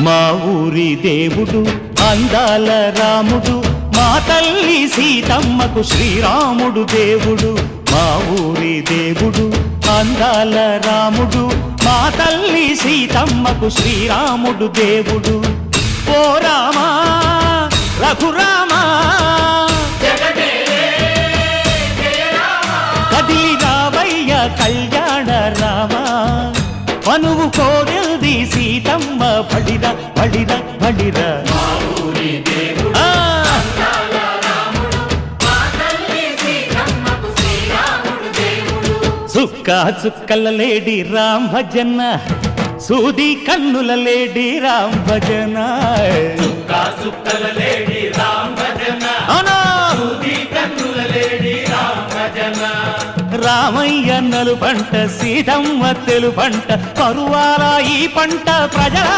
మా ఊరి దేవుడు అందాల రాముడు, మా తల్లి సీతమ్మకు శ్రీరాముడు దేవుడు. మా ఊరి దేవుడు అందాల రాముడు, మా తల్లి సీతమ్మకు శ్రీరాముడు దేవుడు. ఓ రామా రఘురామా కదిలి రావయ్య కళ్యాణ రామా, మనువు కోరెల్ది సీతమ్మ బడిరా బడిరా బడిరా. చుక్క చుక్కల లేడి రామ్ భజన, సూది కన్నుల లేడి రామ్ భజన. చుక్కల లేడి రామ్ భజన, సూది కన్నుల లేడి రామ్ భజన. రామయ్య నలు పంట, సీతమ్మ తెలు పంట, పరువాల ఈ పంట ప్రజల